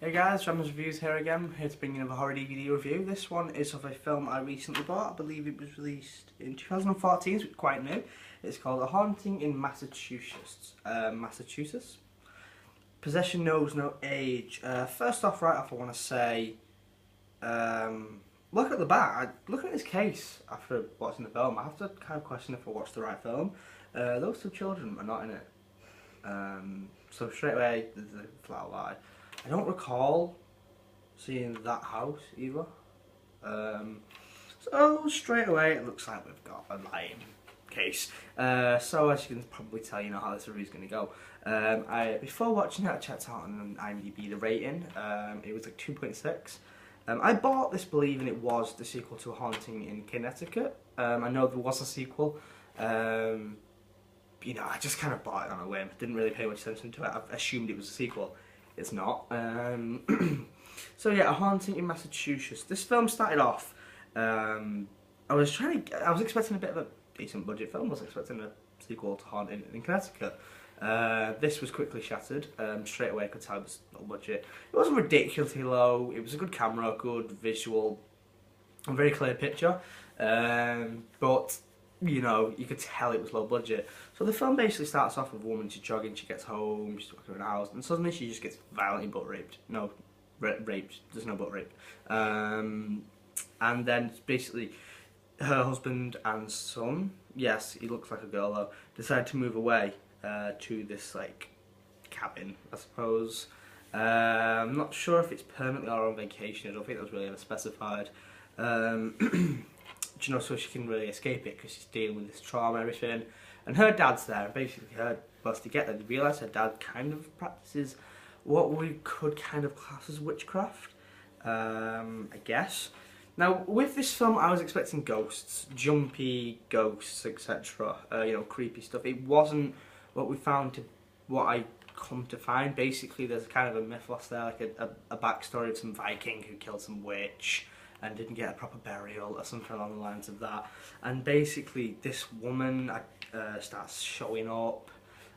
Hey guys, Rams Reviews here again, here to bring you another horror DVD review. This one is of a film I recently bought. I believe it was released in 2014, so it's quite new. It's called A Haunting in Massachusetts. Possession knows no age. First off, I want to say, look at the back. Looking at this case after watching the film, I have to kind of question if I watched the right film. Those two children are not in it. So straight away, there's a flat lie. I don't recall seeing that house either. So straight away it looks like we've got a lying case. So as you can probably tell, you know how this review is going to go. Before watching it, I checked out on IMDb the rating. It was like 2.6. I bought this believing it was the sequel to A Haunting in Connecticut. I know there was a sequel. You know, I just kind of bought it on a whim. Didn't really pay much attention to it. I assumed it was a sequel. It's not. So yeah, A Haunting in Massachusetts. This film started off. I was expecting a bit of a decent budget film. I was expecting a sequel to Haunting in Connecticut. This was quickly shattered. Straight away, I could tell it was low budget. It wasn't ridiculously low. It was a good camera, good visual, a very clear picture. But you know, you could tell it was low budget. So the film basically starts off with a woman, she's jogging, she gets home, she's walking around the house, and suddenly she just gets violently butt raped. No, raped, there's no butt rape. And then basically her husband and son, yes, he looks like a girl though, decide to move away to this like cabin, I suppose. I'm not sure if it's permanently or on vacation. I don't think that was really ever specified. You know, so she can really escape it because she's dealing with this trauma and everything. And her dad's there, and basically to get there, they realise her dad kind of practices what we could kind of class as witchcraft, I guess. Now, with this film, I was expecting ghosts, jumpy ghosts, etc. You know, creepy stuff. It wasn't what we found what I come to find. Basically, there's kind of a mythos there, like a backstory of some Viking who killed some witch and didn't get a proper burial or something along the lines of that. And basically this woman starts showing up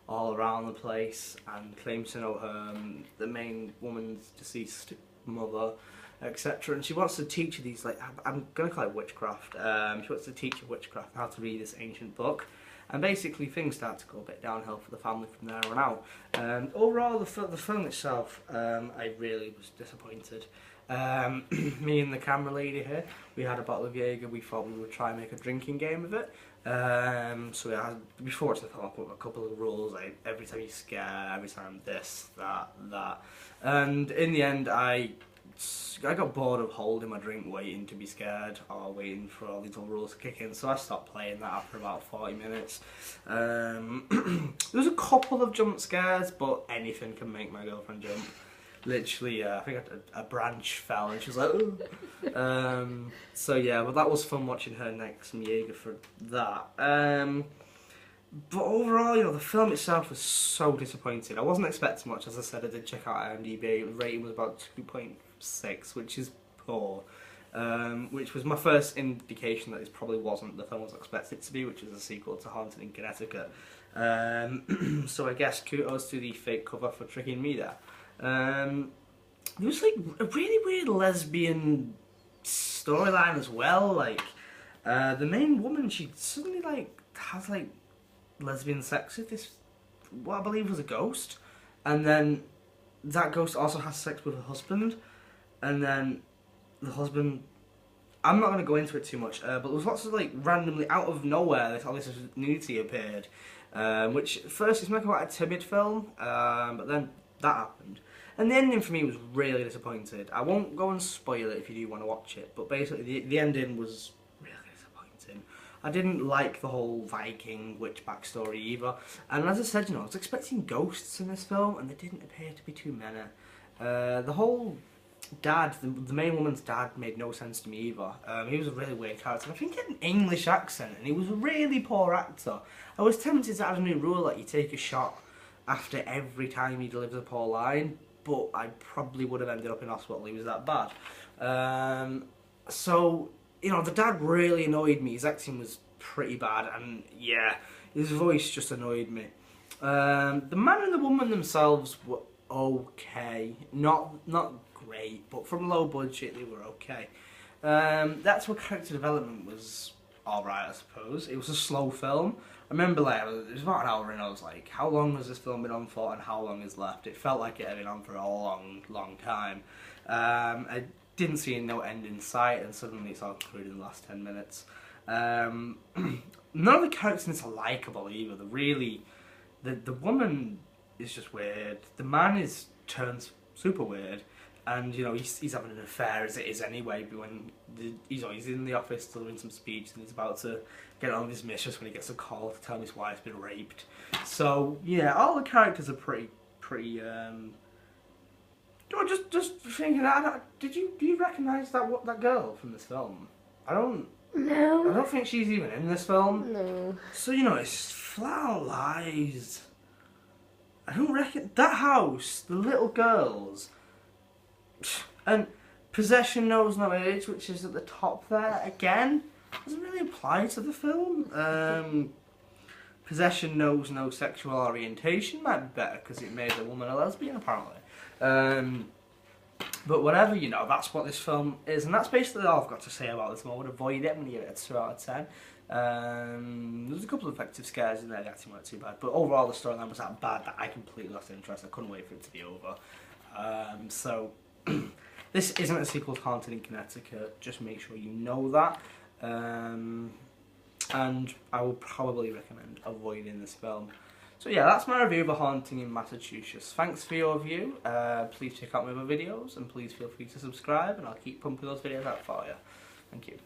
all around the place and claims to know her, the main woman's deceased mother, etc. And she wants to teach her these, like, I'm going to call it witchcraft. She wants to teach her witchcraft, how to read this ancient book. And basically things start to go a bit downhill for the family from there on out. Overall, the film itself, I really was disappointed. Me and the camera lady here, we had a bottle of Jaeger. We thought we would try and make a drinking game of it. So we had, before watching the film, I put a couple of rules, like every time you scare, every time this, that. And in the end, I got bored of holding my drink, waiting to be scared, or waiting for all these little rules to kick in, so I stopped playing that after about 40 minutes. There was a couple of jump scares, but anything can make my girlfriend jump. Literally, I think a branch fell and she was like, ooh. So yeah, but that was fun watching her next to Jaeger for that. But overall, you know, the film itself was so disappointing. I wasn't expecting much. As I said, I did check out IMDb. The rating was about 2.6, which is poor. Which was my first indication that this probably wasn't the film I was expecting it to be, which is a sequel to Haunted in Connecticut. So I guess kudos to the fake cover for tricking me there. There was like a really weird lesbian storyline as well. Like the main woman, she suddenly like has like lesbian sex with this, what I believe was a ghost, and then that ghost also has sex with her husband, and then the husband, I'm not going to go into it too much, but there was lots of like randomly out of nowhere all this nudity appeared, which at first it's making quite a timid film, but then that happened. And the ending for me was really disappointed. I won't go and spoil it if you do want to watch it, but basically the ending was really disappointing. I didn't like the whole Viking witch backstory either. And as I said, you know, I was expecting ghosts in this film, and there didn't appear to be too many. The whole dad, the main woman's dad, made no sense to me either. He was a really weird character. I think he had an English accent, and he was a really poor actor. I was tempted to add a new rule that you take a shot after every time he delivers a poor line, but I probably would have ended up in hospital. He was that bad. So, you know, the dad really annoyed me. His acting was pretty bad, and yeah, his voice just annoyed me. The man and the woman themselves were okay. Not great, but from low budget they were okay. That's what character development was alright, I suppose. It was a slow film. I remember like it was about an hour in. I was like, how long has this film been on for, and how long is left? It felt like it had been on for a long time. I didn't see no end in sight, and suddenly it's all concluded in the last 10 minutes. None of the characters are likable either. The woman is just weird. The man turns super weird, and you know he's having an affair as it is anyway. But when he's in the office delivering some speech, and he's about to get on with his mission when he gets a call to tell him his wife's been raped. So yeah, all the characters are pretty. Just thinking that. Do you recognise that girl from this film? No. I don't think she's even in this film. No. So, you know, it's flat out lies. I don't reckon... That house, the little girls, and Possession Knows No Age, which is at the top there, again, doesn't really apply to the film. Possession Knows No Sexual Orientation might be better because it made the woman a lesbian, apparently. But whatever, you know, that's what this film is, and that's basically all I've got to say about this film. I would avoid it. I'm going to give it a 2 out of 10. There's a couple of effective scares in there, the acting weren't too bad, but overall the storyline was that bad that I completely lost interest. I couldn't wait for it to be over. So, this isn't a sequel to Haunted in Connecticut, just make sure you know that. And I will probably recommend avoiding this film. So yeah, that's my review of A Haunting in Massachusetts. Thanks for your view. Please check out my other videos, and please feel free to subscribe, and I'll keep pumping those videos out for you. Thank you.